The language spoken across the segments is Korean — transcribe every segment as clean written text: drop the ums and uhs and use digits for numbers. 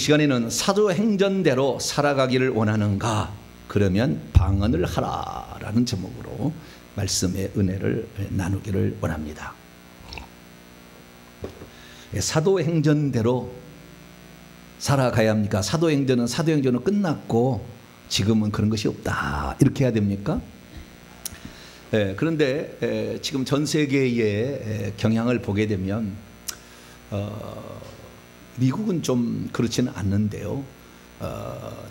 시간에는 사도행전대로 살아가기를 원하는가? 그러면 방언을 하라라는 제목으로 말씀의 은혜를 나누기를 원합니다. 사도행전대로 살아가야 합니까? 사도행전은 끝났고 지금은 그런 것이 없다, 이렇게 해야 됩니까? 그런데 지금 전 세계의 경향을 보게 되면 미국은 좀 그렇지는 않는데요.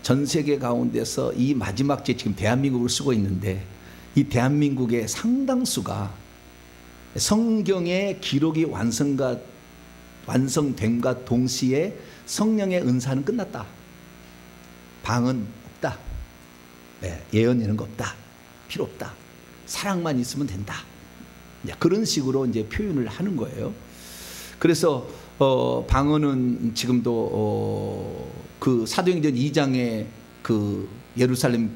전 세계 가운데서 이 마지막 제 지금 대한민국을 쓰고 있는데, 이 대한민국의 상당수가 성경의 기록이 완성됨과 동시에 성령의 은사는 끝났다. 방언 없다. 예언 이런 거 없다. 필요 없다. 사랑만 있으면 된다. 그런 식으로 이제 표현을 하는 거예요. 그래서 방언은 지금도 그 사도행전 2장에 그 예루살렘에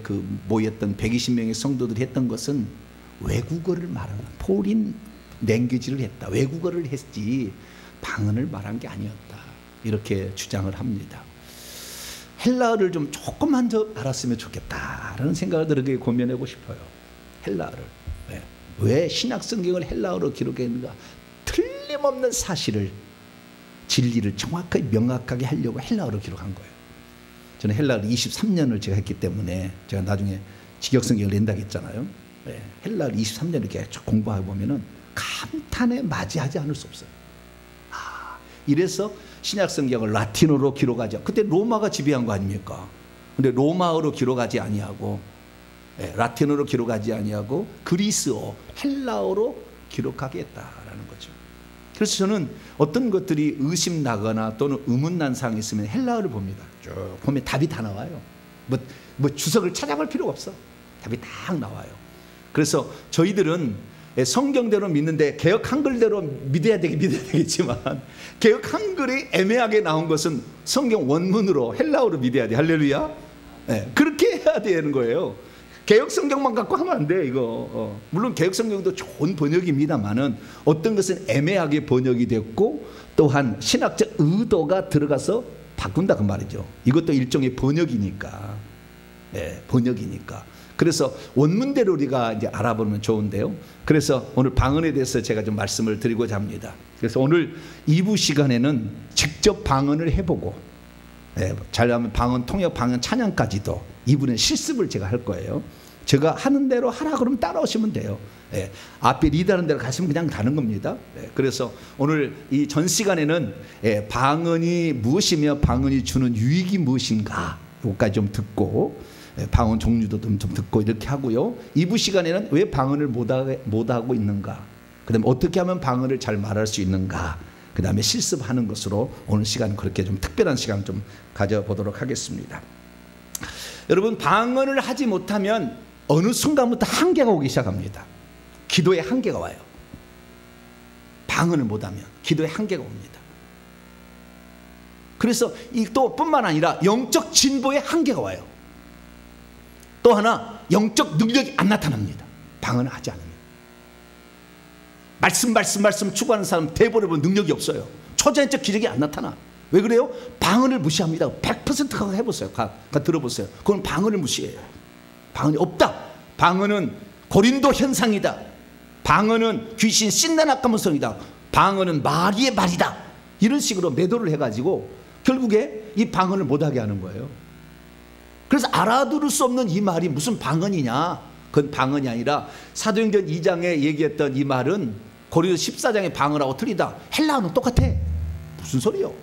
그 모였던 120명의 성도들이 했던 것은 외국어를 말하는, 포린 랭귀지를 했다. 외국어를 했지 방언을 말한 게 아니었다. 이렇게 주장을 합니다. 헬라어를 좀 조금만 더 알았으면 좋겠다라는 생각을 들게 고민하고 싶어요. 헬라어를. 왜 신약 성경을 헬라어로 기록했는가? 틀림없는 사실을, 진리를 정확하게 명확하게 하려고 헬라어로 기록한 거예요. 저는 헬라어를 23년을 제가 했기 때문에 제가 나중에 직역성경을 낸다고 했잖아요. 헬라어를 23년을 이렇게 공부하고 보면은 감탄에 맞이하지 않을 수 없어요. 이래서 신약 성경을 라틴어로 기록하죠. 그때 로마가 지배한 거 아닙니까? 근데 로마어로 기록하지 아니하고, 라틴어로 기록하지 아니하고 그리스어, 헬라어로 기록하게 했다라는 거죠. 그래서 저는 어떤 것들이 의심 나거나 또는 의문난 사항이 있으면 헬라어를 봅니다. 쭉 보면 답이 다 나와요. 뭐 주석을 찾아볼 필요가 없어. 답이 다 나와요. 그래서 저희들은 성경대로 믿는데 개역 한글대로 믿어야 되겠지만, 개역 한글이 애매하게 나온 것은 성경 원문으로 헬라어로 믿어야 돼. 할렐루야. 그렇게 해야 되는 거예요. 개역 성경만 갖고 하면 안 돼, 이거. 물론 개역 성경도 좋은 번역입니다만은 어떤 것은 애매하게 번역이 됐고, 또한 신학적 의도가 들어가서 바꾼다 그 말이죠. 이것도 일종의 번역이니까. 번역이니까. 그래서 원문대로 우리가 이제 알아보면 좋은데요. 그래서 오늘 방언에 대해서 제가 좀 말씀을 드리고자 합니다. 그래서 오늘 2부 시간에는 직접 방언을 해보고, 잘하면 방언 통역, 방언 찬양까지도 2부는 실습을 제가 할 거예요. 제가 하는 대로 하라 그러면 따라오시면 돼요. 앞에 리드하는 대로 가시면 그냥 가는 겁니다. 그래서 오늘 이 전 시간에는 방언이 무엇이며 방언이 주는 유익이 무엇인가, 요까지 좀 듣고, 방언 종류도 좀 듣고 이렇게 하고요. 2부 시간에는 왜 방언을 못하고 있는가, 그 다음에 어떻게 하면 방언을 잘 말할 수 있는가, 그 다음에 실습하는 것으로 오늘 시간, 그렇게 좀 특별한 시간 좀 가져보도록 하겠습니다. 여러분, 방언을 하지 못하면 어느 순간부터 한계가 오기 시작합니다. 기도에 한계가 와요. 방언을 못하면 기도에 한계가 옵니다. 그래서 이 또 뿐만 아니라 영적 진보에 한계가 와요. 또 하나, 영적 능력이 안 나타납니다. 방언을 하지 않으면. 말씀 추구하는 사람 대부분 능력이 없어요. 초자연적 기력이 안 나타나. 왜 그래요? 방언을 무시합니다. 100% 해보세요. 들어보세요. 그건 방언을 무시해요. 방언이 없다. 방언은 고린도 현상이다. 방언은 귀신 신나나까무성이다. 방언은 마리의 말이다. 이런 식으로 매도를 해가지고 결국에 이 방언을 못하게 하는 거예요. 그래서 알아들을 수 없는 이 말이 무슨 방언이냐? 그건 방언이 아니라 사도행전 2장에 얘기했던 이 말은 고린도 14장의 방언하고 틀리다. 헬라어는 똑같아. 무슨 소리요?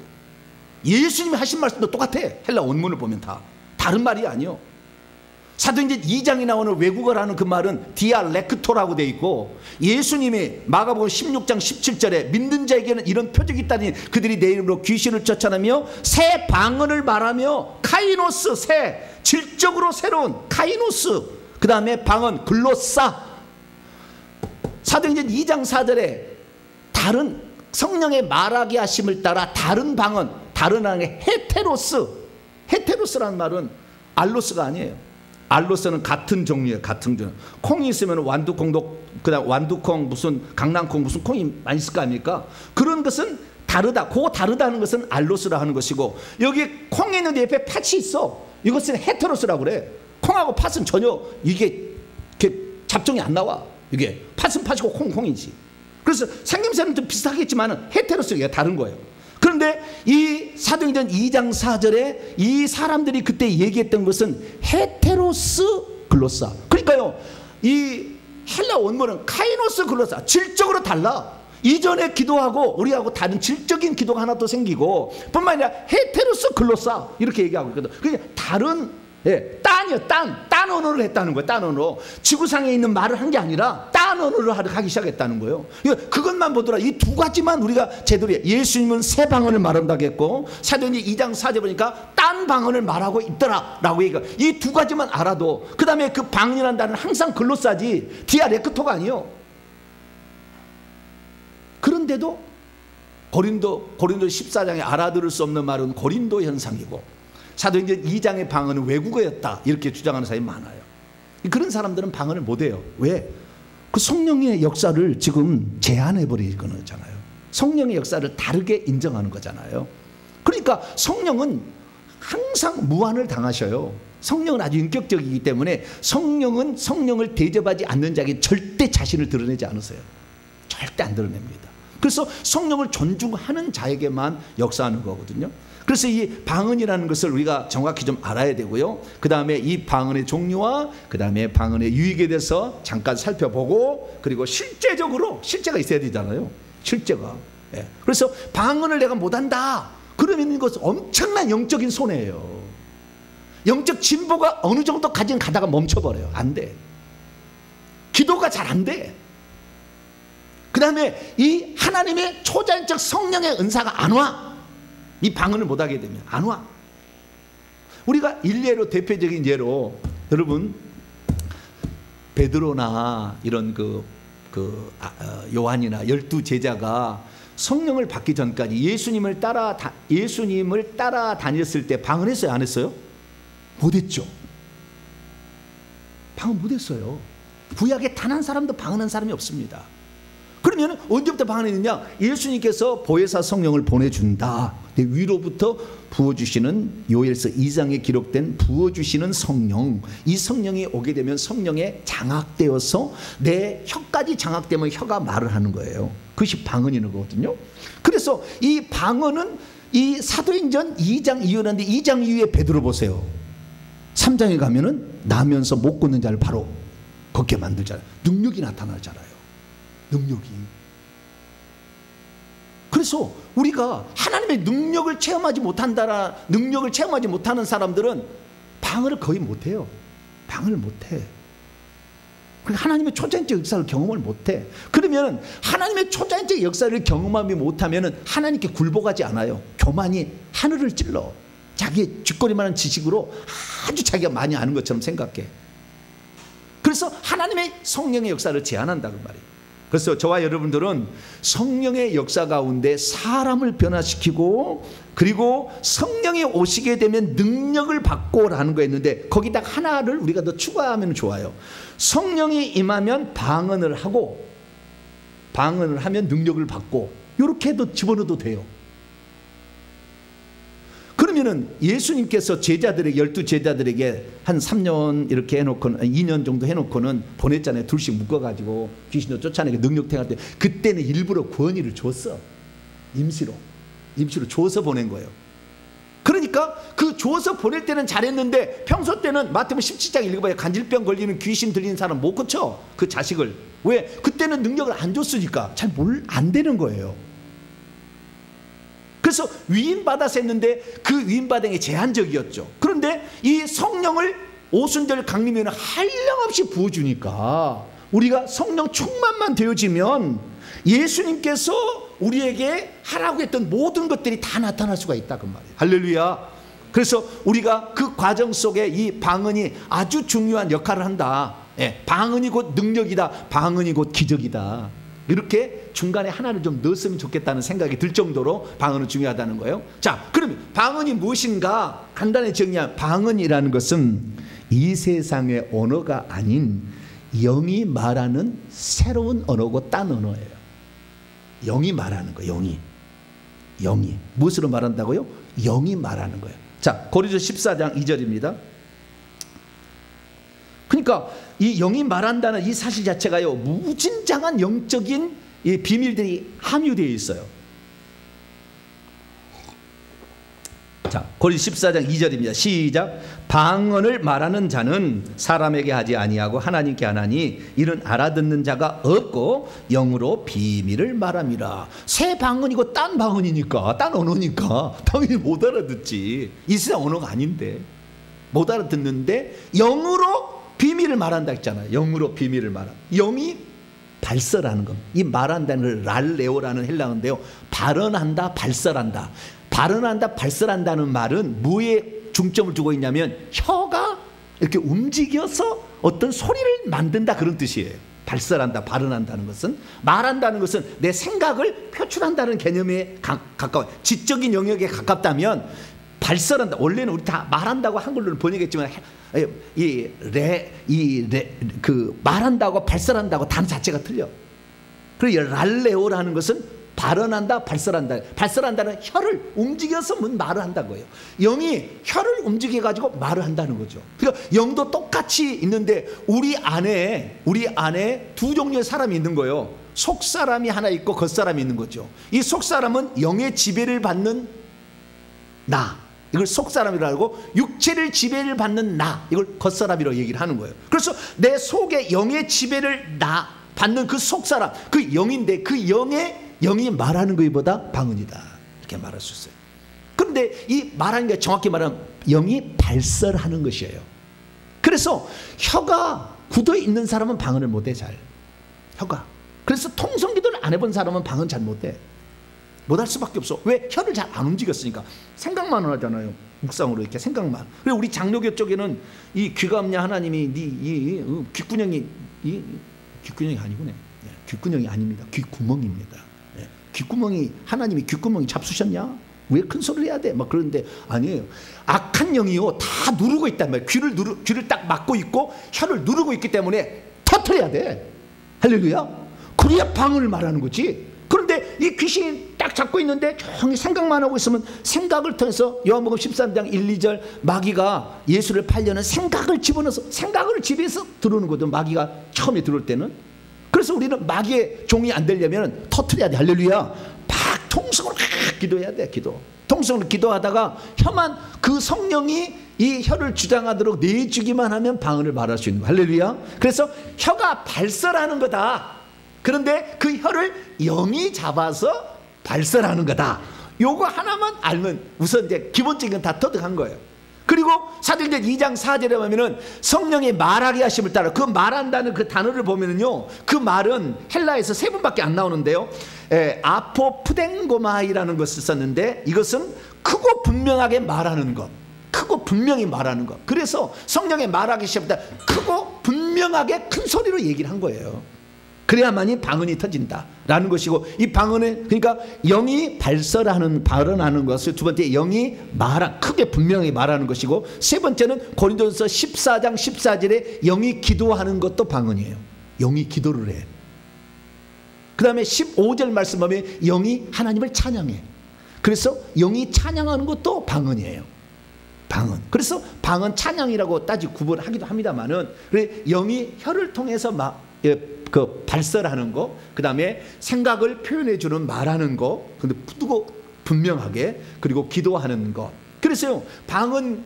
예수님이 하신 말씀도 똑같아. 헬라 원문을 보면 다 다른 말이 아니요. 사도행전 2장에 나오는 외국어라는 그 말은 디알렉토라고 돼 있고, 예수님이 마가복음 16장 17절에 믿는 자에게는 이런 표적이 있다니 그들이 내 이름으로 귀신을 쫓아내며 새 방언을 말하며, 카이노스, 새, 질적으로 새로운 카이노스, 그 다음에 방언 글로사. 사도행전 2장 4절에 다른 성령의 말하게 하심을 따라 다른 방언, 다른 방언의 헤테로스. 헤테로스라는 말은 알로스가 아니에요. 알로스는 같은 종류예요. 같은 종류. 콩이 있으면 완두콩도, 그다음 완두콩, 무슨 강낭콩, 무슨 콩이 많이 있을 거 아닙니까? 그런 것은 다르다. 그 다르다는 것은 알로스라 하는 것이고, 여기 콩이 있는데 옆에 팥이 있어. 이것은 헤테로스라고 그래. 콩하고 팥은 전혀 이게 잡종이 안 나와. 이게 팥은 팥이고 콩이지. 그래서 생김새는 좀 비슷하겠지만 헤테로스가 다른 거예요. 그런데 이 사도행전 2장 4절에 이 사람들이 그때 얘기했던 것은 헤테로스 글로사. 그러니까요, 이 헬라 원문은 카이노스 글로사, 질적으로 달라. 이전에 기도하고 우리하고 다른 질적인 기도가 하나 또 생기고, 뿐만 아니라 헤테로스 글로사 이렇게 얘기하고 있거든. 그냥 다른 딴이요. 딴 언어를 했다는 거예요. 딴 언어. 지구상에 있는 말을 한 게 아니라 딴 언어를 하기 시작했다는 거예요. 그것만 보더라. 이 두 가지만 우리가 제대로 예수님은 새 방언을 말한다고 했고, 사도행전 2장 4절 보니까 딴 방언을 말하고 있더라 라고 얘기해요. 이 두 가지만 알아도, 그 다음에 그 방언이라는 단어는 항상 글로사지 디아렉토가 아니에요. 그런데도 고린도 14장에 알아들을 수 없는 말은 고린도 현상이고, 사도행전 2장의 방언은 외국어였다 이렇게 주장하는 사람이 많아요. 그런 사람들은 방언을 못해요. 왜? 그 성령의 역사를 지금 제한해버리는 거잖아요. 성령의 역사를 다르게 인정하는 거잖아요. 그러니까 성령은 항상 무한을 당하셔요. 성령은 아주 인격적이기 때문에 성령은 성령을 대접하지 않는 자에게 절대 자신을 드러내지 않으세요. 절대 안 드러냅니다. 그래서 성령을 존중하는 자에게만 역사하는 거거든요. 그래서 이 방언이라는 것을 우리가 정확히 좀 알아야 되고요. 그 다음에 이 방언의 종류와 그 다음에 방언의 유익에 대해서 잠깐 살펴보고, 그리고 실제적으로 실제가 있어야 되잖아요. 실제가. 그래서 방언을 내가 못한다 그러면 이것은 엄청난 영적인 손해예요. 영적 진보가 어느 정도 가다가 멈춰버려요. 안 돼. 기도가 잘 안 돼. 그 다음에 이 하나님의 초자연적 성령의 은사가 안 와. 이 방언을 못하게 되면 안 와. 우리가 일례로, 대표적인 예로, 여러분 베드로나 이런 요한이나 12제자가 성령을 받기 전까지 예수님을 따라 다녔을 때 방언했어요, 안 했어요? 못했죠. 방언 못했어요. 구약에 단 한 사람도 방언한 사람이 없습니다. 그러면 언제부터 방언했느냐? 예수님께서 보혜사 성령을 보내준다. 위로부터 부어주시는, 요엘서 2장에 기록된 부어주시는 성령, 이 성령이 오게 되면 성령에 장악되어서 내 혀까지 장악되면 혀가 말을 하는 거예요. 그것이 방언이는 거거든요. 그래서 이 방언은 이 사도행전 2장 이후인데, 2장 이후에 베드로 보세요. 3장에 가면은 나면서 못 걷는 자를 바로 걷게 만들잖아요. 능력이 나타나잖아요. 능력이. 그래서 우리가 하나님의 능력을 체험하지 못하는 사람들은 방언을 거의 못해요. 방언을 못해. 하나님의 초자연적 역사를 경험을 못해. 그러면 하나님의 초자연적 역사를 경험하지 못하면 하나님께 굴복하지 않아요. 교만이 하늘을 찔러. 자기의 쥐꼬리만한 지식으로 아주 자기가 많이 아는 것처럼 생각해. 그래서 하나님의 성령의 역사를 제한한다 그 말이에요. 그래서 저와 여러분들은 성령의 역사 가운데 사람을 변화시키고, 그리고 성령이 오시게 되면 능력을 받고라는 거 했는데, 거기다 하나를 우리가 더 추가하면 좋아요. 성령이 임하면 방언을 하고, 방언을 하면 능력을 받고, 이렇게도 집어넣어도 돼요. 그러면은 예수님께서 제자들에게, 12제자들에게 한 3년 이렇게 해놓고는, 2년 정도 해놓고는 보냈잖아요. 둘씩 묶어가지고 귀신도 쫓아내고 능력 행할 때, 그때는 일부러 권위를 줬어. 임시로 줘서 보낸 거예요. 그러니까 그 줘서 보낼 때는 잘했는데, 평소 때는 마태복음 17장 읽어봐요. 간질병 걸리는, 귀신 들리는 사람 못 고쳐, 그 자식을. 왜? 그때는 능력을 안 줬으니까 잘 안 되는 거예요. 그래서 위임받아서 했는데 그 위임받은 게 제한적이었죠. 그런데 이 성령을 오순절 강림에는 한량없이 부어주니까, 우리가 성령 충만만 되어지면 예수님께서 우리에게 하라고 했던 모든 것들이 다 나타날 수가 있다 그 말이에요. 할렐루야. 그래서 우리가 그 과정 속에 이 방언이 아주 중요한 역할을 한다. 방언이 곧 능력이다. 방언이 곧 기적이다. 이렇게 중간에 하나를 좀 넣었으면 좋겠다는 생각이 들 정도로 방언은 중요하다는 거예요. 자, 그러면 방언이 무엇인가 간단히 정리하면, 방언이라는 것은 이 세상의 언어가 아닌 영이 말하는 새로운 언어고 딴 언어예요. 영이 말하는 거, 영이. 영이. 무엇으로 말한다고요? 영이 말하는 거예요. 자, 고린도서 14장 2절입니다. 그러니까 이 영이 말한다는 이 사실 자체가요, 무진장한 영적인 이 비밀들이 함유되어 있어요. 자, 고린도서 14장 2절입니다. 시작. 방언을 말하는 자는 사람에게 하지 아니하고 하나님께 하나니 이는 알아듣는 자가 없고 영으로 비밀을 말함이라. 새 방언이고 딴 방언이니까, 딴 언어니까 당연히 못 알아듣지. 이 세상 언어가 아닌데 못 알아듣는데 영으로 비밀을 말한다 했잖아요. 영으로 비밀을 말함. 영이 발설하는 것. 이 말한다는 걸 랄레오라는 헬라어인데요, 발언한다, 발설한다. 발언한다, 발설한다는 말은 뭐에 중점을 두고 있냐면 혀가 이렇게 움직여서 어떤 소리를 만든다, 그런 뜻이에요. 발설한다, 발언한다는 것은, 말한다는 것은 내 생각을 표출한다는 개념에 가까워요. 지적인 영역에 가깝다면 발설한다, 원래는 우리 다 말한다고 한글로는 번역했지만 말한다고 발설한다고 단어 자체가 틀려. 그리고 랄레오라는 것은 발언한다, 발설한다. 발설한다는 혀를 움직여서 말을 한다고요. 영이 혀를 움직여가지고 말을 한다는 거죠. 그러니까 영도 똑같이 있는데 우리 안에 두 종류의 사람이 있는 거예요. 속 사람이 하나 있고 겉 사람이 있는 거죠. 이 속 사람은 영의 지배를 받는 나, 이걸 속 사람이라고 하고, 육체를 지배를 받는 나, 이걸 겉 사람이라고 얘기를 하는 거예요. 그래서 내 속에 영의 지배를 받는 그 속 사람, 그 영인데 그 영이 말하는 것보다 방언이다, 이렇게 말할 수 있어요. 그런데 이 말하는 게 정확히 말하면 영이 발설하는 것이에요. 그래서 혀가 굳어 있는 사람은 방언을 못해, 잘. 혀가. 그래서 통성기도를 안 해본 사람은 방언 잘 못해. 못할 수밖에 없어. 왜? 혀를 잘 안 움직였으니까. 생각만 하잖아요. 묵상으로 이렇게 생각만. 그리고 우리 장로교 쪽에는 이 귀가 없냐 하나님이 귓구녕이 귓구녕이 아니구나. 귓구녕이 아닙니다. 귓구멍입니다. 귓구멍이, 하나님이 귓구멍이 잡수셨냐? 왜 큰 소리를 해야 돼? 막 그러는데 아니에요. 악한 영이요, 다 누르고 있단 말이에요. 귀를 딱 막고 있고 혀를 누르고 있기 때문에 터뜨려야 돼. 할렐루야. 그래야 방언을 말하는 거지. 그런데 이 귀신이 딱 잡고 있는데 조용히 생각만 하고 있으면, 생각을 통해서 요한복음 13장 1, 2절 마귀가 예수를 팔려는 생각을 집어넣어서 생각을 지배해서 들어오는 거든, 마귀가 처음에 들어올 때는. 그래서 우리는 마귀의 종이 안 되려면 터뜨려야 돼. 할렐루야. 막 통성으로 기도해야 돼. 통성으로 기도하다가 혀만, 그 성령이 이 혀를 주장하도록 내주기만 하면 방언을 말할 수 있는 거야. 할렐루야. 그래서 혀가 발설하는 거다. 그런데 그 혀를 영이 잡아서 발설하는 거다. 요거 하나만 알면 우선 이제 기본적인 건 다 터득한 거예요. 그리고 사도행전 2장 4절에 보면은 성령의 말하게 하심을 따라, 그 말한다는 그 단어를 보면은요, 그 말은 헬라에서 세 번밖에 안 나오는데요, 아포프댕고마이라는 것을 썼는데, 이것은 크고 분명하게 말하는 것, 크고 분명히 말하는 것. 그래서 성령의 말하기 시작할 때 크고 분명하게 큰 소리로 얘기를 한 거예요. 그래야만이 방언이 터진다라는 것이고, 이 방언은 그러니까 영이 발언하는 것을, 두 번째 영이 크게 분명히 말하는 것이고, 세 번째는 고린도전서 14장 14절에 영이 기도하는 것도 방언이에요. 영이 기도를 해. 그 다음에 15절 말씀 보면 영이 하나님을 찬양해. 그래서 영이 찬양하는 것도 방언이에요. 방언. 그래서 방언 찬양이라고 구분하기도 합니다만은, 영이 혀를 통해서 그 발설하는 거, 그 다음에 생각을 표현해 주는 말하는 거, 근데 분명하게, 그리고 기도하는 거. 그래서요, 방언을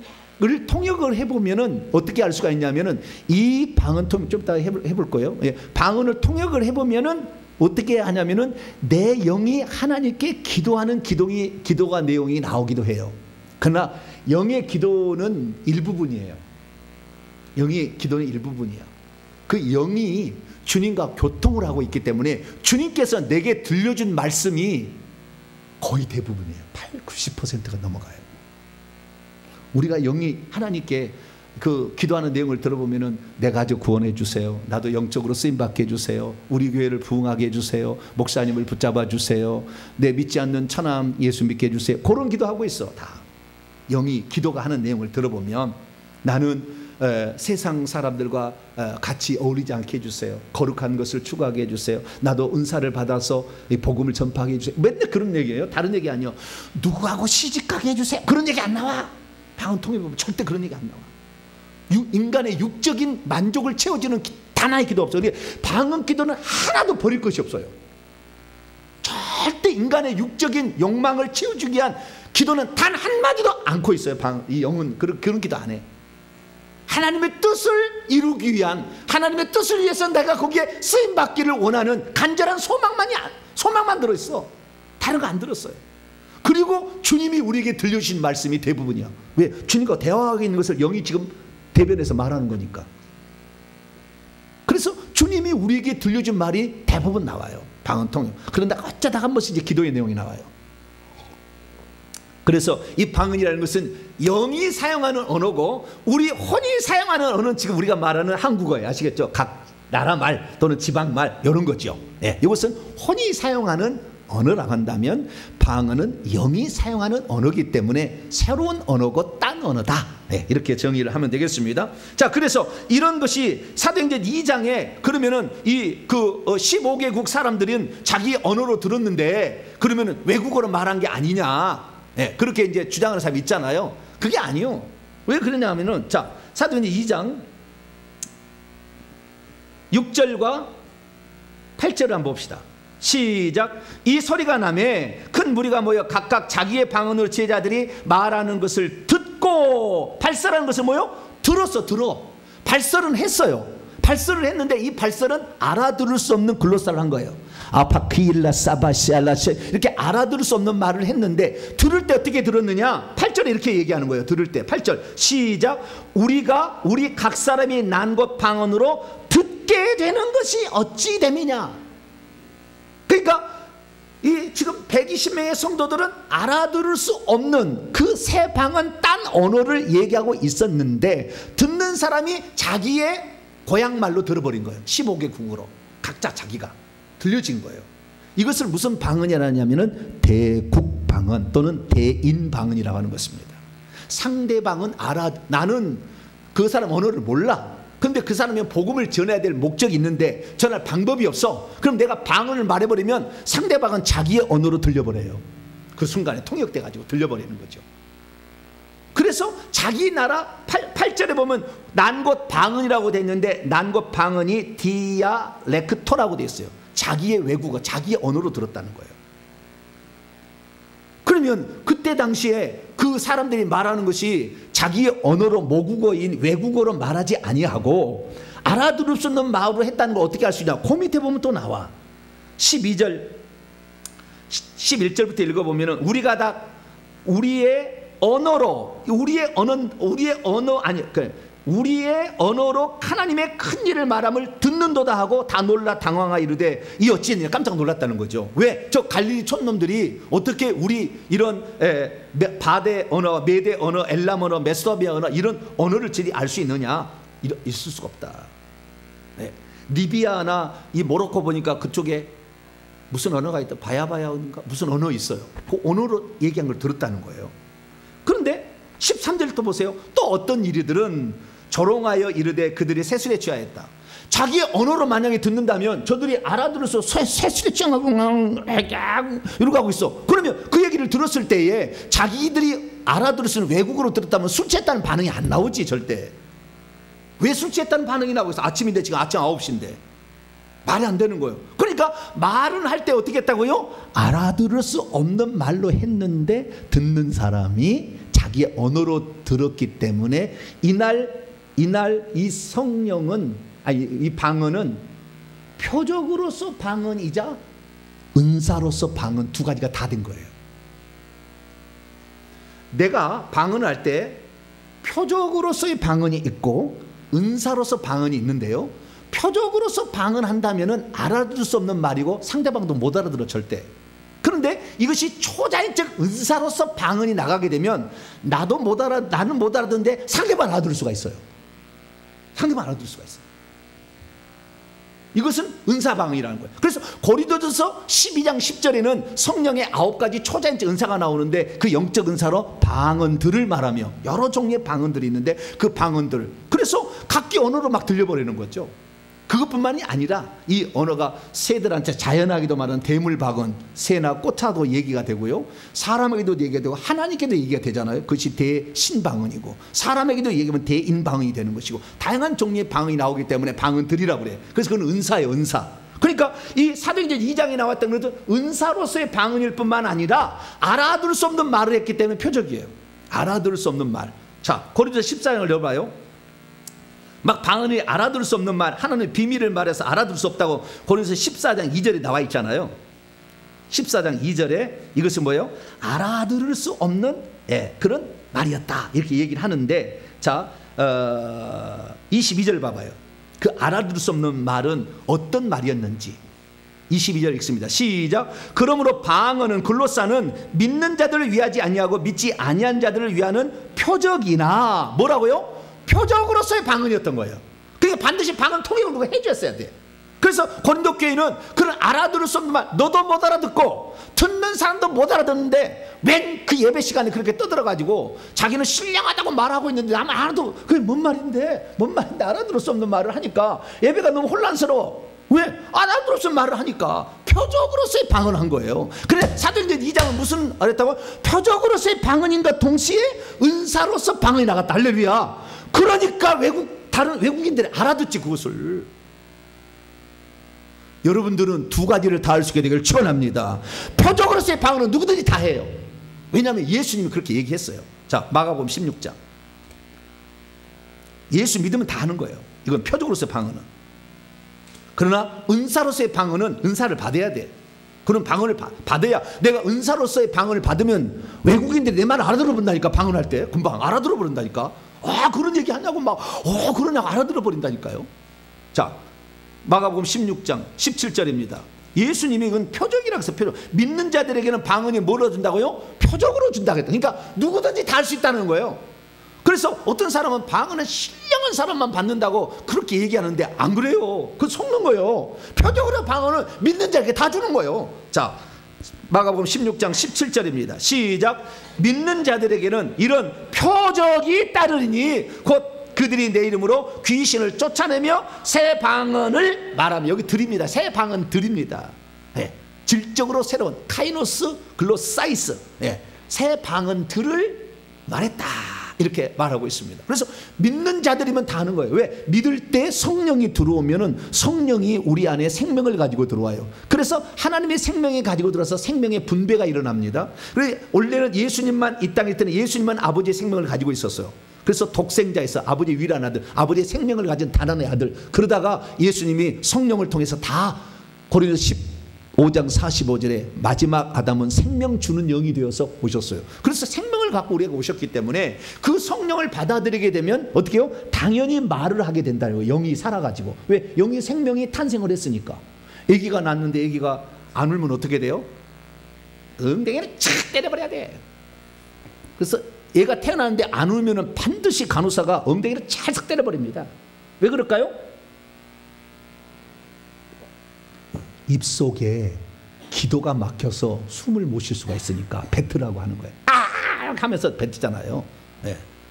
통역을 해보면은 어떻게 알 수가 있냐면은, 이 방언 좀 이따가 해볼 거예요. 방언을 통역을 해보면은 어떻게 하냐면은, 내 영이 하나님께 기도하는 기도가 내용이 나오기도 해요. 그러나 영의 기도는 일부분이에요. 영의 기도는 일부분이야. 그 영이 주님과 교통을 하고 있기 때문에 주님께서 내게 들려준 말씀이 거의 대부분이에요. 80~90%가 넘어가요. 우리가 영이 하나님께 그 기도하는 내용을 들어보면은, 내 가족 구원해 주세요, 나도 영적으로 쓰임받게 해주세요, 우리 교회를 부흥하게 해주세요, 목사님을 붙잡아 주세요, 내 믿지 않는 처남 예수 믿게 해주세요, 그런 기도하고 있어. 다 영이 기도가 하는 내용을 들어보면, 나는 세상 사람들과 같이 어울리지 않게 해주세요. 거룩한 것을 추구하게 해주세요. 나도 은사를 받아서 이 복음을 전파하게 해주세요. 맨날 그런 얘기예요. 다른 얘기 아니요. 누구하고 시집가게 해주세요. 그런 얘기 안 나와. 방언 통해 보면 절대 그런 얘기 안 나와. 인간의 육적인 만족을 채워주는 단 하나의 기도 없어요. 방언 기도는 하나도 버릴 것이 없어요. 절대 인간의 육적인 욕망을 채워주기 위한 기도는 단 한마디도 않고 있어요. 이 영은 그런 기도 안 해. 하나님의 뜻을 이루기 위한, 하나님의 뜻을 위해서 내가 거기에 쓰임받기를 원하는 간절한 소망만 들어있어. 다른 거 안 들었어요. 그리고 주님이 우리에게 들려주신 말씀이 대부분이야. 왜? 주님과 대화하고 있는 것을 영이 지금 대변해서 말하는 거니까. 그래서 주님이 우리에게 들려준 말이 대부분 나와요. 방언 통역. 그런데 어쩌다가 한 번씩 이제 기도의 내용이 나와요. 그래서 이 방언이라는 것은 영이 사용하는 언어고, 우리 혼이 사용하는 언어는 지금 우리가 말하는 한국어예요. 아시겠죠? 각 나라 말 또는 지방 말 이런 거죠. 예, 이것은 혼이 사용하는 언어라고 한다면, 방언은 영이 사용하는 언어이기 때문에 새로운 언어고 딴 언어다. 네, 이렇게 정의를 하면 되겠습니다. 자, 그래서 이런 것이 사도행전 2장에 그러면은 이 15개국 사람들은 자기 언어로 들었는데 그러면은 외국어로 말한 게 아니냐? 네, 그렇게 이제 주장하는 사람이 있잖아요. 그게 아니요. 왜 그러냐면은, 자, 사도행전 2장 6절과 8절을 한번 봅시다. 시작. 이 소리가 나매 큰 무리가 모여 각각 자기의 방언으로 제자들이 말하는 것을 듣고, 발설하는 것을 뭐요? 들어. 발설은 했어요. 발설을 했는데 이 발설은 알아들을 수 없는 글로사를 한 거예요. 아파키일라 사바시알라시, 이렇게 알아들을 수 없는 말을 했는데, 들을 때 어떻게 들었느냐? 8절에 이렇게 얘기하는 거예요. 들을 때 8절 시작. 우리 각 사람이 난 것 방언으로 듣게 되는 것이 어찌 됨이냐? 그러니까 이 지금 120명의 성도들은 알아들을 수 없는 그 새 방언 딴 언어를 얘기하고 있었는데, 듣는 사람이 자기의 고향 말로 들어버린 거예요. 15개국으로 각자 자기가 들려진 거예요. 이것을 무슨 방언이라냐면은 대국 방언 또는 대인 방언이라고 하는 것입니다. 상대방은 나는 그 사람 언어를 몰라. 근데 그 사람이 복음을 전해야 될 목적이 있는데 전할 방법이 없어. 그럼 내가 방언을 말해버리면 상대방은 자기의 언어로 들려버려요. 그 순간에 통역돼 가지고 들려버리는 거죠. 그래서 자기 나라 8절에 보면 난 것 방언이라고 돼 있는데, 난 것 방언이 디아렉토라고 돼 있어요. 자기의 외국어, 자기의 언어로 들었다는 거예요. 그러면 그때 당시에 그 사람들이 말하는 것이 자기의 언어로, 모국어인 외국어로 말하지 아니하고 알아들을 수 없는 마음으로 했다는 걸 어떻게 알 수 있냐? 그 밑에 보면 또 나와. 12절 11절부터 읽어보면 우리가 다 우리의 언어로, 우리의 언어로 하나님의 큰 일을 말함을 듣는도다 하고 다 놀라 당황하 이르되 이 어찌했느냐? 깜짝 놀랐다는 거죠. 왜? 저 갈릴리 촌놈들이 어떻게 우리 이런 바데 언어, 메데 언어, 엘람 언어, 메소비아 언어, 이런 언어를 저리 알 수 있느냐? 있을 수가 없다. 네. 리비아나 이 모로코 보니까 그쪽에 무슨 언어가 있다. 바야바야인가 무슨 언어 있어요. 그 언어로 얘기한 걸 들었다는 거예요. 그런데 13절 또 보세요. 또 어떤 이리들은 조롱하여 이르되 그들이 세술에 취하였다. 자기의 언어로 만약에 듣는다면 저들이 알아들어서 세술에 취하고 이러고 하고 있어. 그러면 그 얘기를 들었을 때에 자기들이 알아들을 수 있는 외국어로 들었다면 술 취했다는 반응이 안 나오지 절대. 왜 술 취했다는 반응이 나오고 있어? 아침인데 지금 아침 9시인데 말이 안 되는 거예요. 그러니까 말은 할 때 어떻게 했다고요? 알아들을 수 없는 말로 했는데 듣는 사람이 자기의 언어로 들었기 때문에 이날 이 성령은, 아니 이 방언은 표적으로서 방언이자 은사로서 방언, 두 가지가 다 된 거예요. 내가 방언을 할 때 표적으로서의 방언이 있고 은사로서 방언이 있는데요, 표적으로서 방언한다면은 알아들을 수 없는 말이고 상대방도 못 알아들어 절대. 그런데 이것이 초자연적 은사로서 방언이 나가게 되면 나는 못 알아듣는데 상대방 알아들을 수가 있어요. 상대방 알아들을 수가 있어요. 이것은 은사방언이라는 거예요. 그래서 고린도전서 12장 10절에는 성령의 9가지 초자연적 은사가 나오는데 그 영적 은사로 방언들을 말하며 여러 종류의 방언들이 있는데 그 방언들, 그래서 그래서 각기 언어로 막 들려버리는 거죠. 그것뿐만이 아니라 이 언어가 새들한테 자연하게도 말하는 대물박은 새나 꽃차도 얘기가 되고요, 사람에게도 얘기가 되고 하나님께도 얘기가 되잖아요. 그것이 대신방언이고, 사람에게도 얘기하면 대인방언이 되는 것이고, 다양한 종류의 방언이 나오기 때문에 방언들이라고 그래요. 그래서 그건 은사예요, 은사. 그러니까 이 사도행전 2장에 나왔던 것은 은사로서의 방언일 뿐만 아니라 알아들을 수 없는 말을 했기 때문에 표적이에요. 알아들을 수 없는 말. 자, 고린도서 14장을 열어봐요. 막 방언이 알아들을 수 없는 말, 하나님의 비밀을 말해서 알아들을 수 없다고 고린도서 14장 2절에 나와 있잖아요. 14장 2절에 이것은 뭐예요? 알아들을 수 없는 그런 말이었다, 이렇게 얘기를 하는데, 자 22절 봐봐요. 그 알아들을 수 없는 말은 어떤 말이었는지 22절 읽습니다. 시작. 그러므로 방언은 글로사는 믿는 자들을 위하지 아니하고 믿지 아니한 자들을 위하는 표적이나, 뭐라고요? 표적으로서의 방언이었던 거예요. 그러니까 반드시 방언 통역을 누가 해줬어야 돼. 그래서 고린도 교회는 그런 알아들을 수 없는 말, 너도 못 알아듣고 듣는 사람도 못 알아듣는데 웬 그 예배 시간에 그렇게 떠들어가지고 자기는 신령하다고 말하고 있는데 아마 알아도 그게 뭔 말인데 알아들을 수 없는 말을 하니까 예배가 너무 혼란스러워. 왜? 알아들을 수 없는 말을 하니까 표적으로서의 방언을 한 거예요. 그래 사도행전 2장은 무슨 말했다고? 표적으로서의 방언인가 동시에 은사로서 방언이 나갔다. 할렐루야. 그러니까 다른 외국인들이 알아듣지 그것을. 여러분들은 두 가지를 다 할 수 있게 되기를 축원합니다. 표적으로서의 방언은 누구든지 다 해요. 왜냐하면 예수님이 그렇게 얘기했어요. 자, 마가복음 16장. 예수 믿으면 다 하는 거예요. 이건 표적으로서의 방언은. 그러나 은사로서의 방언은 은사를 받아야 돼. 그런 방언을 받아야, 내가 은사로서의 방언을 받으면 외국인들이 내 말을 알아들어 본다니까. 방언할 때 금방 알아들어 버린다니까. 그런 얘기 하냐고 막 그러냐고 알아들어 버린다니까요. 자, 마가복음 16장 17절입니다. 예수님이 이건 표적이라고 해서 표적. 믿는 자들에게는 방언이 뭐로 준다고요? 표적으로 준다고 했다. 그러니까 누구든지 다 할 수 있다는 거예요. 그래서 어떤 사람은 방언은 신령한 사람만 받는다고 그렇게 얘기하는데 안 그래요. 그건 속는 거예요. 표적으로 방언을 믿는 자에게 다 주는 거예요. 자, 마가복음 16장 17절입니다. 시작. 믿는 자들에게는 이런 표적이 따르리니 곧 그들이 내 이름으로 귀신을 쫓아내며 새 방언을 말하며, 여기 드립니다. 새 방언 드립니다. 질적으로 새로운 카이노스 글로사이스, 새 방언들을 말했다, 이렇게 말하고 있습니다. 그래서 믿는 자들이면 다 하는 거예요. 왜? 믿을 때 성령이 들어오면은 성령이 우리 안에 생명을 가지고 들어와요. 그래서 하나님의 생명이 가지고 들어서 생명의 분배가 일어납니다. 그래서 원래는 예수님만 이 땅에 있을 때는 예수님만 아버지의 생명을 가지고 있었어요. 그래서 독생자에서 아버지의 유일한 아들, 아버지의 생명을 가진 단한의 아들. 그러다가 예수님이 성령을 통해서 다 고린도서 15장 45절에 마지막 아담은 생명 주는 영이 되어서 오셨어요. 그래서 생명을 갖고 우리가 오셨기 때문에 그 성령을 받아들이게 되면 어떻게 해요? 당연히 말을 하게 된다는 거예요. 영이 살아가지고. 왜? 영이 생명이 탄생을 했으니까. 아기가 낳는데 아기가 안 울면 어떻게 돼요? 엉덩이를 착 때려버려야 돼. 그래서 얘가 태어나는데 안 울면 반드시 간호사가 엉덩이를 찰싹 때려버립니다. 왜 그럴까요? 입속에 기도가 막혀서 숨을 못 쉴 수가 있으니까 뱉으라고 하는 거예요. 하면서 뱉잖아요.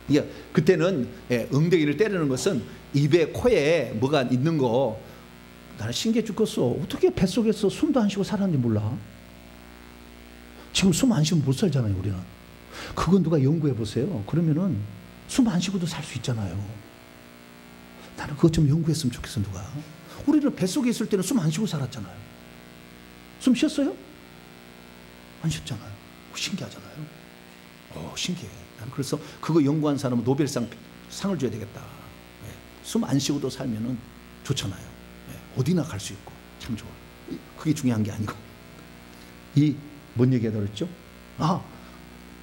이게 그때는 엉덩이를 때리는 것은 입에 코에 뭐가 있는 거, 나는 신기해 죽겠어. 어떻게 뱃속에서 숨도 안 쉬고 살았는지 몰라. 지금 숨 안 쉬면 못 살잖아요, 우리는. 그건 누가 연구해 보세요. 그러면은 숨 안 쉬고도 살 수 있잖아요. 나는 그것 좀 연구했으면 좋겠어, 누가. 우리는 뱃속에 있을 때는 숨 안 쉬고 살았잖아요. 숨 쉬었어요? 안 쉬었잖아요. 신기하잖아요. 신기해. 나는 그래서 그거 연구한 사람은 노벨상 상을 줘야 되겠다. 숨 안 쉬고도 살면은 좋잖아요. 어디나 갈 수 있고 참 좋아. 그게 중요한 게 아니고. 뭔 얘기가 들었죠?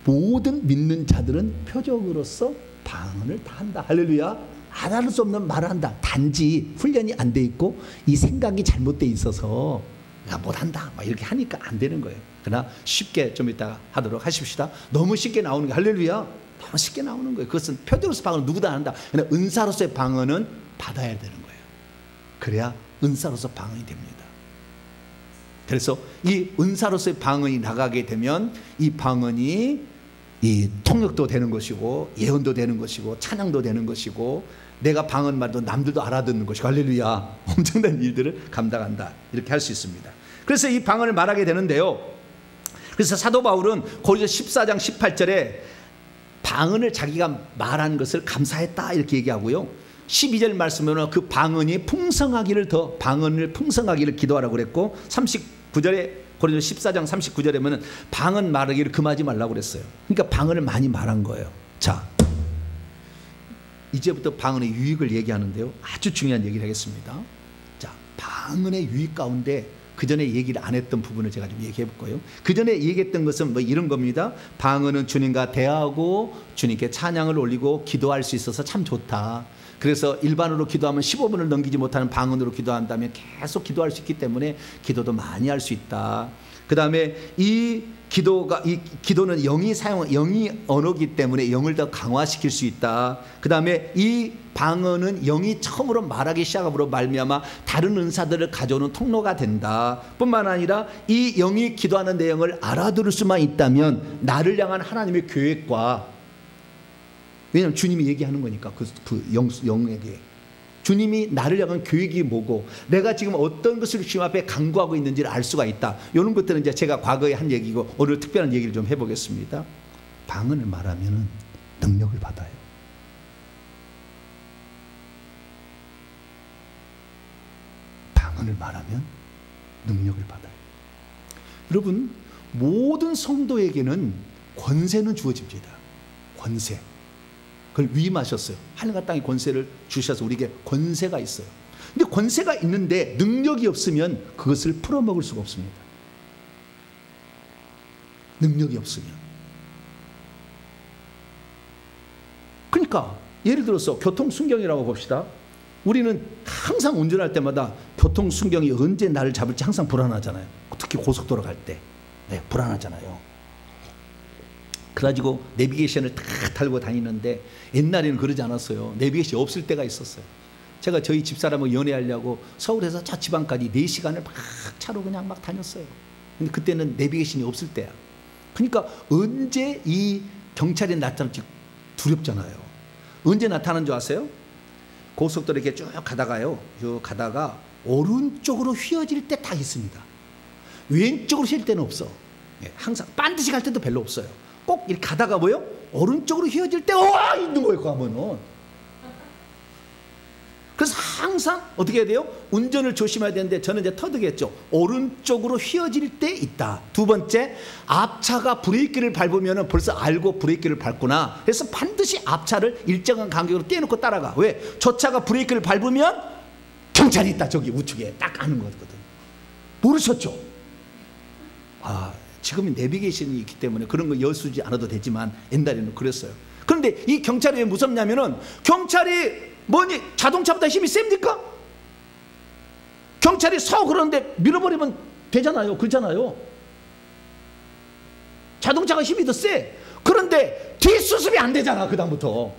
모든 믿는 자들은 표적으로서 방언을 다 한다. 할렐루야. 알아들 수 없는 말을 한다. 단지 훈련이 안 돼 있고 이 생각이 잘못돼 있어서 못한다 막 이렇게 하니까 안 되는 거예요. 그러나 쉽게 좀 이따가 하도록 하십시다. 너무 쉽게 나오는 게 할렐루야. 너무 쉽게 나오는 거예요. 그것은 표적으로서 방언을 누구도 안 한다. 그러나 은사로서의 방언은 받아야 되는 거예요. 그래야 은사로서 방언이 됩니다. 그래서 이 은사로서의 방언이 나가게 되면 이 방언이 이 통역도 되는 것이고 예언도 되는 것이고 찬양도 되는 것이고 내가 방언 말도 남들도 알아듣는 것이고 할렐루야 엄청난 일들을 감당한다 이렇게 할 수 있습니다. 그래서 이 방언을 말하게 되는데요. 그래서 사도 바울은 고린도서 14장 18절에 방언을 자기가 말한 것을 감사했다 이렇게 얘기하고요. 12절 말씀은 그 방언이 풍성하기를 더 방언을 풍성하기를 기도하라고 그랬고 39절에 고린도서 14장 39절에 보면 방언 말하기를 금하지 말라고 그랬어요. 그러니까 방언을 많이 말한 거예요. 자, 이제부터 방언의 유익을 얘기하는데요. 아주 중요한 얘기를 하겠습니다. 자, 방언의 유익 가운데 그 전에 얘기를 안 했던 부분을 제가 좀 얘기해 볼 거예요. 그 전에 얘기했던 것은 뭐 이런 겁니다. 방언은 주님과 대화하고 주님께 찬양을 올리고 기도할 수 있어서 참 좋다. 그래서 일반으로 기도하면 15분을 넘기지 못하는 방언으로 기도한다면 계속 기도할 수 있기 때문에 기도도 많이 할 수 있다. 그 다음에 이 기도는 영이 언어이기 때문에 영을 더 강화시킬 수 있다. 그 다음에 이 방언은 영이 처음으로 말하기 시작함으로 말미암아 다른 은사들을 가져오는 통로가 된다. 뿐만 아니라 이 영이 기도하는 내용을 알아들을 수만 있다면 나를 향한 하나님의 계획과 왜냐하면 주님이 얘기하는 거니까 영에게 주님이 나를 향한 계획이 뭐고 내가 지금 어떤 것을 주님 앞에 간구하고 있는지를 알 수가 있다. 이런 것들은 이제 제가 과거에 한 얘기고 오늘 특별한 얘기를 좀 해보겠습니다. 방언을 말하면 능력을 받아요. 방언을 말하면 능력을 받아요. 여러분 모든 성도에게는 권세는 주어집니다. 권세. 그걸 위임하셨어요. 하늘과 땅의 권세를 주셔서 우리에게 권세가 있어요. 근데 권세가 있는데 능력이 없으면 그것을 풀어먹을 수가 없습니다. 능력이 없으면. 그러니까 예를 들어서 교통순경이라고 봅시다. 우리는 항상 운전할 때마다 교통순경이 언제 나를 잡을지 항상 불안하잖아요. 특히 고속도로 갈 때. 네, 불안하잖아요. 그래가지고 내비게이션을 딱 달고 다니는데 옛날에는 그러지 않았어요. 내비게이션이 없을 때가 있었어요. 제가 저희 집사람하고 연애하려고 서울에서 저 지방까지 4시간을 막 차로 그냥 막 다녔어요. 근데 그때는 내비게이션이 없을 때야. 그러니까 언제 이 경찰이 나타날지 두렵잖아요. 언제 나타나는 줄 아세요? 고속도로 이렇게 쭉 가다가요. 쭉 가다가 오른쪽으로 휘어질 때 딱 있습니다. 왼쪽으로 휘어질 때는 없어. 항상 반드시 갈 때도 별로 없어요. 꼭 이렇게 가다가 뭐요? 오른쪽으로 휘어질 때 있는 거예요. 가면은. 그래서 항상 어떻게 해야 돼요? 운전을 조심해야 되는데 저는 이제 터득했죠. 오른쪽으로 휘어질 때 있다. 두 번째, 앞차가 브레이크를 밟으면 벌써 알고 브레이크를 밟구나. 그래서 반드시 앞차를 일정한 간격으로 떼놓고 따라가. 왜? 저 차가 브레이크를 밟으면 경찰이 있다. 저기 우측에 딱 아는 거거든. 모르셨죠? 지금은 내비게이션이 있기 때문에 그런 거 여수지 않아도 되지만 옛날에는 그랬어요. 그런데 이 경찰이 왜 무섭냐면은 경찰이 뭐니 자동차보다 힘이 셉니까? 경찰이 그런데 밀어버리면 되잖아요. 그렇잖아요. 자동차가 힘이 더 세. 그런데 뒷수습이 안 되잖아. 그 다음부터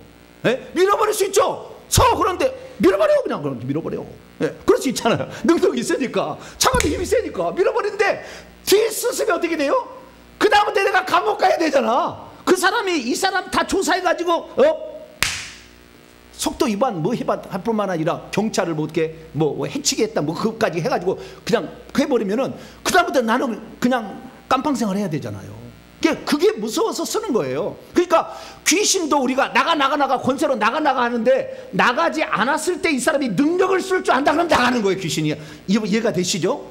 밀어버릴 수 있죠. 그런데 밀어버려. 그냥 밀어버려. 그럴 수 있잖아요. 능력이 있으니까 차가 힘이 세니까 밀어버리는데 뒷수습이 어떻게 돼요? 그 다음부터 내가 감옥 가야 되잖아. 그 사람이 이 사람 다 조사해가지고 속도 위반 할 뿐만 아니라 경찰을 어떻게 해치게 했다 그것까지 해가지고 그냥 해버리면은 그 다음부터 나는 그냥 깜빵생활 해야 되잖아요. 그게 무서워서 쓰는 거예요. 그러니까 귀신도 우리가 나가 권세로 나가 하는데 나가지 않았을 때 이 사람이 능력을 쓸 줄 안다 그러면 나가는 거예요. 귀신이. 이해가 되시죠?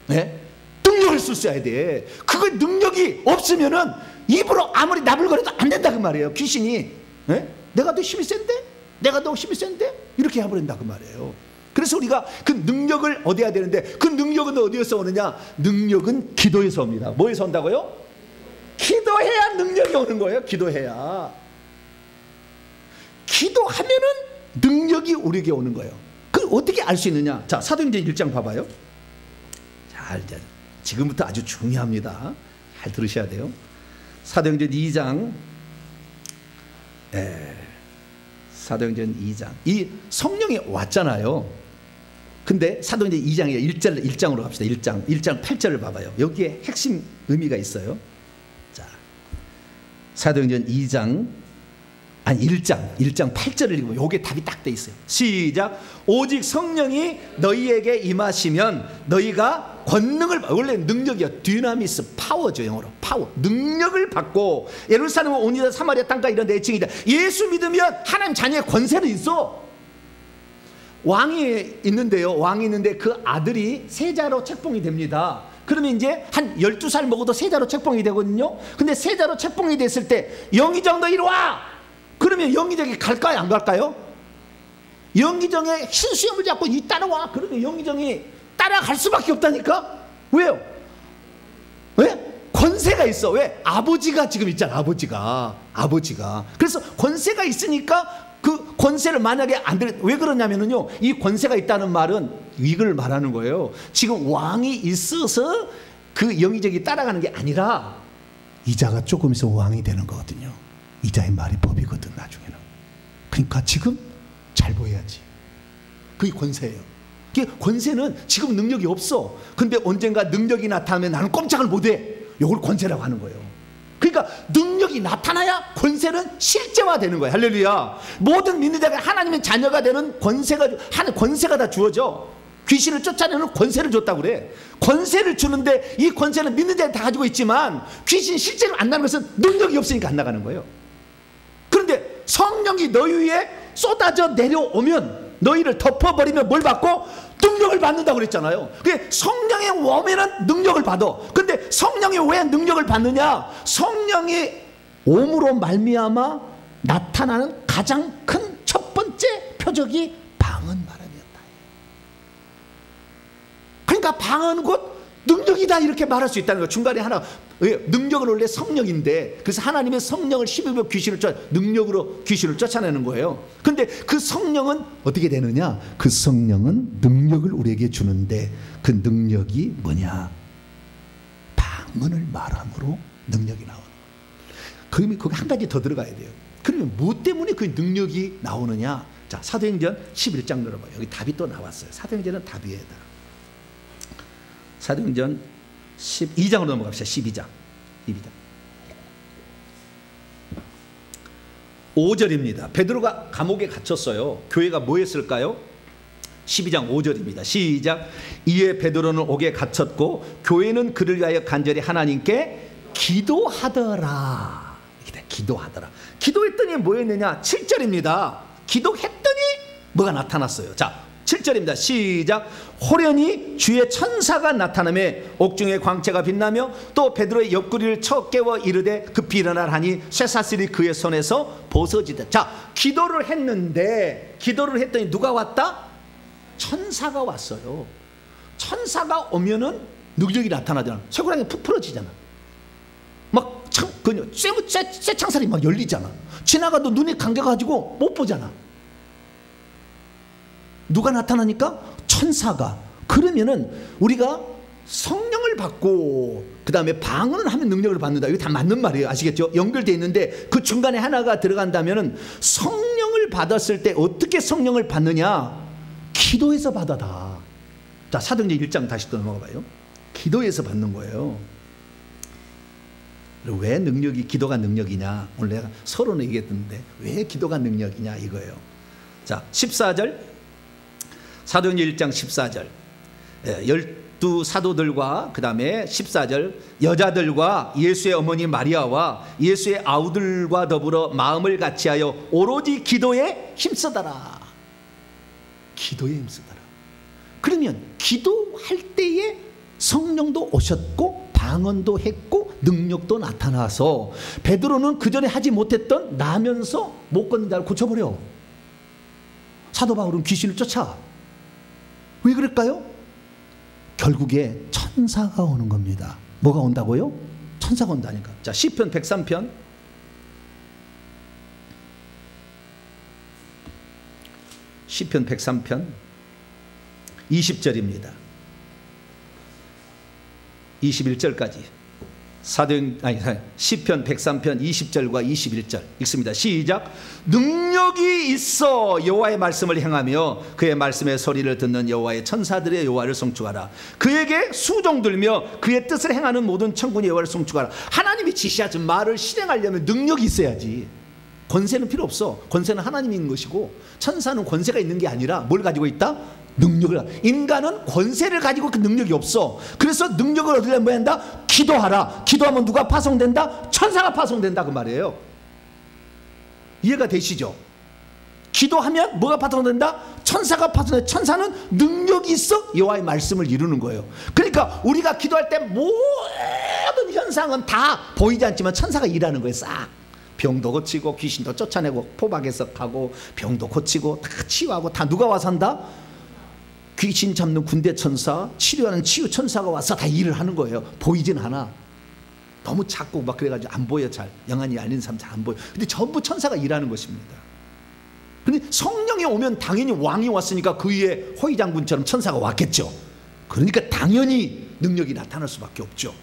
네? 능력을 쓸 돼. 그거 능력이 없으면은 입으로 아무리 나불거려도 안 된다 그 말이에요. 귀신이. 내가 더 힘이 센데? 내가 더 힘이 센데? 이렇게 해버린다 그 말이에요. 그래서 우리가 그 능력을 얻어야 되는데 그 능력은 어디에서 오느냐? 능력은 기도에서 옵니다. 뭐에서 온다고요? 기도해야 능력이 오는 거예요. 기도해야. 기도하면은 능력이 우리에게 오는 거예요. 그 어떻게 알 수 있느냐? 자, 사도행전 1장 봐봐요. 잘 지금부터 아주 중요합니다. 잘 들으셔야 돼요. 사도행전 2장. 사도행전 2장. 이 성령이 왔잖아요. 근데 사도행전 2장이에요. 1장으로 갑시다. 1장 8절을 봐봐요. 여기에 핵심 의미가 있어요. 자, 사도행전 2장 아니 1장 8절을 읽으면 요게 답이 딱 돼 있어요. 시작. 오직 성령이 너희에게 임하시면 너희가 권능을, 원래 능력이요, dynamis, 파워죠. 영어로 파워, 능력을 받고 예루살렘 온 유다 사마리아 땅까지 이런 내칭이다. 예수 믿으면 하나님 자녀의 권세는 있어. 왕이 있는데요, 왕이 있는데 그 아들이 세자로 책봉이 됩니다. 그러면 이제 한 12살 먹어도 세자로 책봉이 되거든요. 근데 세자로 책봉이 됐을 때 영의정 너 이리 와! 그러면 영의정이 갈까요, 안 갈까요? 영의정의 흰수염을 잡고 이 따라와! 그러면 영의정이 따라갈 수밖에 없다니까? 왜요? 왜? 권세가 있어. 왜? 아버지가 지금 있잖아. 아버지가. 그래서 권세가 있으니까 그 권세를 만약에 안 들, 왜 그러냐면요, 이 권세가 있다는 말은 이걸 말하는 거예요. 지금 왕이 있어서 그 영의정이 따라가는 게 아니라 이자가 조금 있어 왕이 되는 거거든요. 이자의 말이 법이거든 나중에는. 그러니까 지금 잘 보여야지. 그게 권세예요. 그 권세는 지금 능력이 없어. 근데 언젠가 능력이 나타나면 나는 꼼짝을 못해. 이걸 권세라고 하는 거예요. 그러니까 능력이 나타나야 권세는 실제화되는 거예요. 할렐루야. 모든 믿는 자가 하나님의 자녀가 되는 권세가 다 주어져. 귀신을 쫓아내는 권세를 줬다고 그래. 권세를 주는데 이 권세는 믿는 자들이 다 가지고 있지만 귀신이 실제로 안 나는 것은 능력이 없으니까 안 나가는 거예요. 그런데 성령이 너희 위에 쏟아져 내려오면, 너희를 덮어버리면 뭘 받고? 능력을 받는다고 그랬잖아요. 그게 성령의 오면은 능력을 받아. 근데 성령이 왜 능력을 받느냐? 성령이 오므로 말미암아 나타나는 가장 큰 첫 번째 표적이 방언 말함이었다. 그러니까 방언은 곧 능력이다 이렇게 말할 수 있다는 거예요. 중간에 하나, 능력은 원래 성령인데, 그래서 하나님의 성령을 씹으며 능력으로 귀신을 쫓아내는 거예요. 근데 그 성령은 어떻게 되느냐? 그 성령은 능력을 우리에게 주는데 그 능력이 뭐냐? 방언을 말함으로 능력이 나오는 거예요. 그러면 거기 한 가지 더 들어가야 돼요. 그러면 뭐 때문에 그 능력이 나오느냐? 자, 사도행전 11장 들어봐요. 여기 답이 또 나왔어요. 사도행전은 답이에요. 사도행전 12장으로 넘어갑시다. 12장 5절입니다. 베드로가 감옥에 갇혔어요. 교회가 뭐 했을까요? 12장 5절입니다. 시작. 이에 베드로는 옥에 갇혔고 교회는 그를 위하여 간절히 하나님께 기도하더라. 기도했더니 뭐였느냐? 7절입니다. 기도했더니 뭐가 나타났어요. 자, 7절입니다. 시작. 호련히 주의 천사가 나타나며 옥중의 광채가 빛나며 또 베드로의 옆구리를 쳐 깨워 이르되 급히 일어나라 하니 쇠사슬이 그의 손에서 벗어지다. 자, 기도를 했더니 누가 왔다? 천사가 왔어요. 천사가 오면은 능력이 나타나잖아. 쇠고랑이 푹 풀어지잖아. 막 쇠 창살이 막 열리잖아. 지나가도 눈이 감겨가지고 못 보잖아. 누가 나타나니까? 천사가. 그러면은 우리가 성령을 받고 그 다음에 방언을 하면 능력을 받는다. 이거 다 맞는 말이에요. 아시겠죠? 연결되어 있는데 그 중간에 하나가 들어간다면은 성령을 받았을 때 어떻게 성령을 받느냐? 기도해서 받아다. 자, 사도행전 1장 다시 또 넘어가 봐요. 기도해서 받는 거예요. 왜 기도가 능력이냐? 오늘 내가 서론을 얘기했는데 왜 기도가 능력이냐 이거예요. 자, 14절. 사도행전 1장 14절. 12 사도들과 그 다음에 14절 여자들과 예수의 어머니 마리아와 예수의 아우들과 더불어 마음을 같이하여 오로지 기도에 힘쓰더라. 기도에 힘쓰더라. 그러면 기도할 때에 성령도 오셨고 방언도 했고 능력도 나타나서 베드로는 그전에 하지 못했던 나면서 못 걷는 자를 고쳐버려. 사도 바울은 귀신을 쫓아. 왜 그럴까요? 결국에 천사가 오는 겁니다. 뭐가 온다고요? 천사가 온다니까. 자, 시편 103편 시편 103편 20절입니다. 21절까지 시편 103편 20절과 21절 읽습니다. 시작. 능력이 있어 여호와의 말씀을 행하며 그의 말씀의 소리를 듣는 여호와의 천사들의 여호와를 송축하라. 그에게 수종 들며 그의 뜻을 행하는 모든 천군의 여호와를 송축하라. 하나님이 지시하신 말을 실행하려면 능력이 있어야지. 권세는 필요 없어. 권세는 하나님이 있는 것이고 천사는 권세가 있는 게 아니라 뭘 가지고 있다? 능력을. 인간은 권세를 가지고 그 능력이 없어. 그래서 능력을 얻으려면 뭐 한다? 기도하라. 기도하면 누가 파송된다? 천사가 파송된다 그 말이에요. 이해가 되시죠? 기도하면 뭐가 파송된다? 천사가 파송된다. 천사는 능력이 있어 여호와의 말씀을 이루는 거예요. 그러니까 우리가 기도할 때 모든 현상은 다 보이지 않지만 천사가 일하는 거예요. 싹. 병도 고치고 귀신도 쫓아내고 포박에서 가고 병도 고치고 다 치유하고 다 누가 와서 한다? 귀신 잡는 군대 천사, 치료하는 치유 천사가 와서 다 일을 하는 거예요. 보이진 않아. 너무 작고 막 그래가지고 안 보여. 잘 영안이 알리는 사람 잘 안 보여. 근데 전부 천사가 일하는 것입니다. 근데 성령이 오면 당연히 왕이 왔으니까 그 위에 호위 장군처럼 천사가 왔겠죠. 그러니까 당연히 능력이 나타날 수밖에 없죠.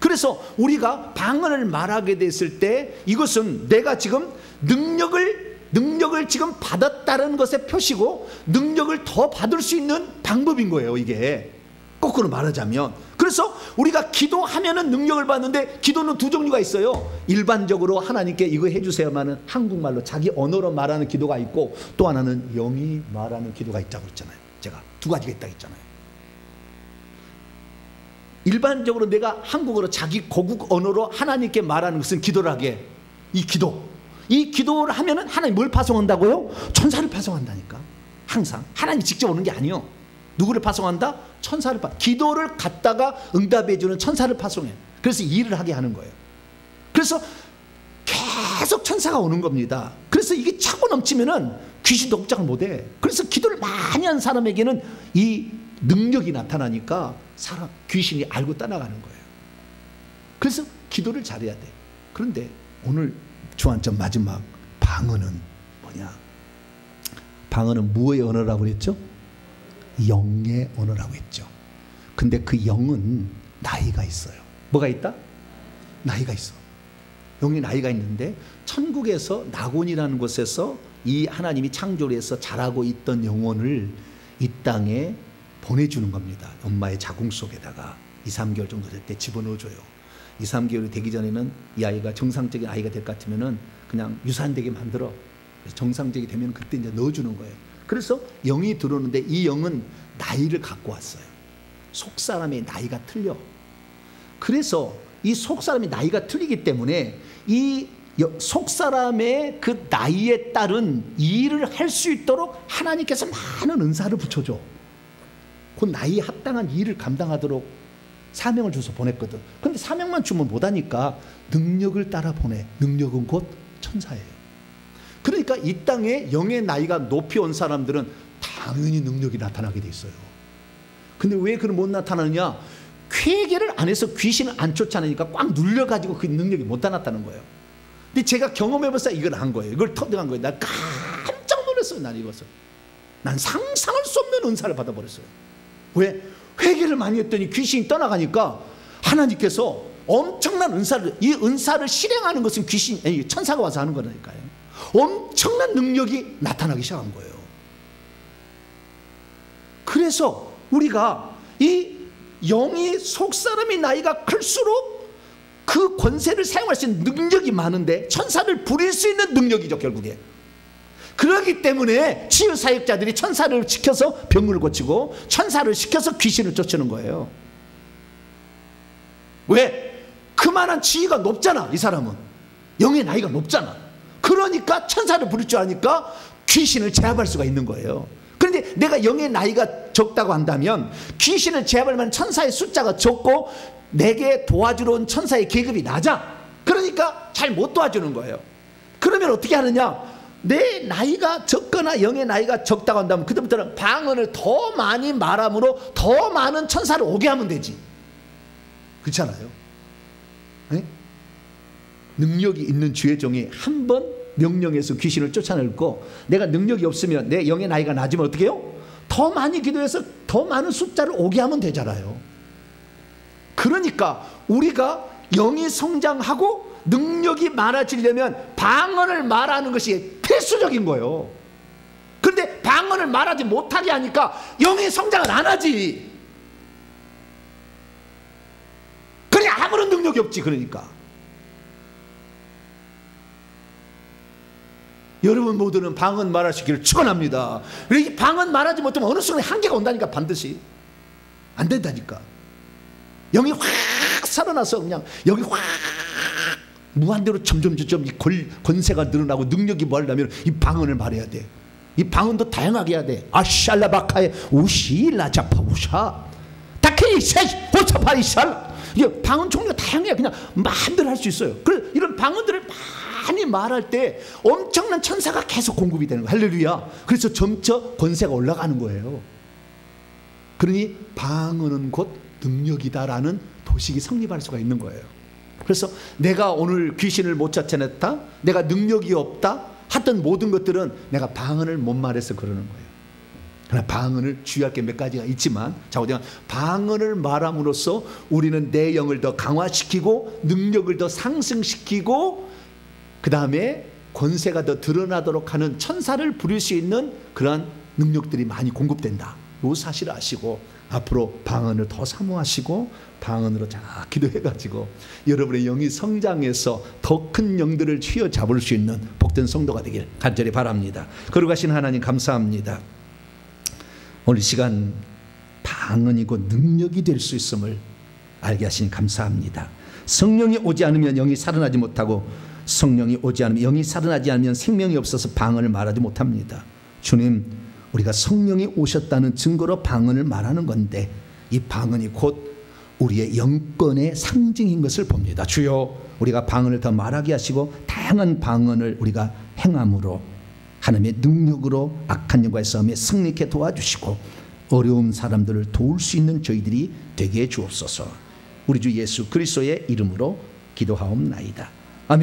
그래서 우리가 방언을 말하게 됐을 때 이것은 내가 지금 능력을 지금 받았다는 것의 표시고 능력을 더 받을 수 있는 방법인 거예요. 이게 거꾸로 말하자면. 그래서 우리가 기도하면은 능력을 받는데 기도는 두 종류가 있어요. 일반적으로 하나님께 이거 해주세요만은 한국말로 자기 언어로 말하는 기도가 있고 또 하나는 영이 말하는 기도가 있다고 했잖아요. 제가 두 가지가 있다고 했잖아요. 일반적으로 내가 한국어로 자기 고국 언어로 하나님께 말하는 것은 기도를 하게. 이 기도를 하면은 하나님 뭘 파송한다고요? 천사를 파송한다니까. 항상 하나님이 직접 오는 게 아니요. 누구를 파송한다? 천사를 기도를 갖다가 응답해 주는 천사를 파송해. 그래서 일을 하게 하는 거예요. 그래서 계속 천사가 오는 겁니다. 그래서 이게 차고 넘치면은 귀신도 꼼짝을 못해. 그래서 기도를 많이 한 사람에게는 이 능력이 나타나니까 귀신이 알고 떠나가는 거예요. 그래서 기도를 잘해야 돼. 그런데 오늘 주안점 마지막 방언은 뭐냐? 방언은 무의 언어라고 그랬죠? 영의 언어라고 했죠. 근데 그 영은 나이가 있어요. 뭐가 있다? 나이가 있어. 영의 나이가 있는데 천국에서 낙원이라는 곳에서 이 하나님이 창조를 해서 자라고 있던 영혼을 이 땅에 보내주는 겁니다. 엄마의 자궁 속에다가 2, 3개월 정도 될 때 집어넣어줘요. 2, 3개월이 되기 전에는 이 아이가 정상적인 아이가 될 것 같으면은 그냥 유산되게 만들어. 정상적이 되면 그때 이제 넣어주는 거예요. 그래서 영이 들어오는데 이 영은 나이를 갖고 왔어요. 속사람의 나이가 틀려. 그래서 이 속사람의 나이가 틀리기 때문에 이 속사람의 그 나이에 따른 일을 할 수 있도록 하나님께서 많은 은사를 붙여줘. 그 나이에 합당한 일을 감당하도록 사명을 줘서 보냈거든. 근데 사명만 주면 못하니까 능력을 따라 보내. 능력은 곧 천사예요. 그러니까 이 땅에 영의 나이가 높이 온 사람들은 당연히 능력이 나타나게 돼 있어요. 근데 왜 그걸 못 나타나느냐? 회개를 안 해서 귀신을 안 쫓아내니까 꽉 눌려가지고 그 능력이 못 나타나는 거예요. 근데 제가 경험해봐서 이걸 한 거예요. 이걸 터득한 거예요. 나 깜짝 놀랐어요. 난 이것을. 난 상상할 수 없는 은사를 받아버렸어요. 왜? 회개를 많이 했더니 귀신이 떠나가니까 하나님께서 엄청난 은사를, 이 은사를 실행하는 것은 천사가 와서 하는 거라니까요. 엄청난 능력이 나타나기 시작한 거예요. 그래서 우리가 이 영이 속사람의 나이가 클수록 그 권세를 사용할 수 있는 능력이 많은데 천사를 부릴 수 있는 능력이죠, 결국에. 그렇기 때문에 치유사역자들이 천사를 시켜서 병을 고치고 천사를 시켜서 귀신을 쫓는 거예요. 왜? 그만한 지위가 높잖아. 이 사람은 영의 나이가 높잖아. 그러니까 천사를 부릴 줄 아니까 귀신을 제압할 수가 있는 거예요. 그런데 내가 영의 나이가 적다고 한다면 귀신을 제압할 만한 천사의 숫자가 적고 내게 도와주러 온 천사의 계급이 낮아. 그러니까 잘 못 도와주는 거예요. 그러면 어떻게 하느냐? 내 나이가 적거나 영의 나이가 적다고 한다면 그때부터는 방언을 더 많이 말함으로 더 많은 천사를 오게 하면 되지. 그렇잖아요. 네? 능력이 있는 주의 종이 한 번 명령해서 귀신을 쫓아내고 내가 능력이 없으면 내 영의 나이가 낮으면 어떻게 해요? 더 많이 기도해서 더 많은 숫자를 오게 하면 되잖아요. 그러니까 우리가 영이 성장하고 능력이 많아지려면 방언을 말하는 것이 필수적인 거예요. 그런데 방언을 말하지 못하게 하니까 영이 성장을 안 하지. 그래 아무런 능력이 없지. 그러니까 여러분 모두는 방언 말하시기를 축원합니다. 이 방언 말하지 못하면 어느 순간 한계가 온다니까. 반드시 안 된다니까. 영이 확 살아나서 그냥 여기 확 무한대로 점점 이 권세가 늘어나고 능력이 뭐하려면 이 방언을 말해야 돼. 이 방언도 다양하게 해야 돼. 아샬라바카에 우시라자파 우샤 다케이세 호차파이샬. 이게 방언 종류가 다양해. 그냥 마음대로 할 수 있어요. 그래서 이런 방언들을 많이 말할 때 엄청난 천사가 계속 공급이 되는 거예요. 할렐루야. 그래서 점차 권세가 올라가는 거예요. 그러니 방언은 곧 능력이다라는 도식이 성립할 수가 있는 거예요. 그래서 내가 오늘 귀신을 못 쫓아냈다, 내가 능력이 없다 하던 모든 것들은 내가 방언을 못 말해서 그러는 거예요. 그러나 방언을 주의할 게 몇 가지가 있지만, 자, 우리가 방언을 말함으로써 우리는 내 영을 더 강화시키고 능력을 더 상승시키고 그 다음에 권세가 더 드러나도록 하는 천사를 부릴 수 있는 그러한 능력들이 많이 공급된다. 이 사실을 아시고 앞으로 방언을 더 사모하시고 방언으로 잘 기도해가지고 여러분의 영이 성장해서 더 큰 영들을 휘어잡을 수 있는 복된 성도가 되길 간절히 바랍니다. 거룩하신 하나님 감사합니다. 오늘 시간 방언이고 능력이 될 수 있음을 알게 하시니 감사합니다. 성령이 오지 않으면 영이 살아나지 못하고 성령이 오지 않으면 영이 살아나지 않으면 생명이 없어서 방언을 말하지 못합니다. 주님, 우리가 성령이 오셨다는 증거로 방언을 말하는 건데 이 방언이 곧 우리의 영권의 상징인 것을 봅니다. 주여, 우리가 방언을 더 말하게 하시고 다양한 방언을 우리가 행함으로 하나님의 능력으로 악한 영과의 싸움에 승리케 도와주시고 어려운 사람들을 도울 수 있는 저희들이 되게 해 주옵소서. 우리 주 예수 그리스도의 이름으로 기도하옵나이다. 아멘.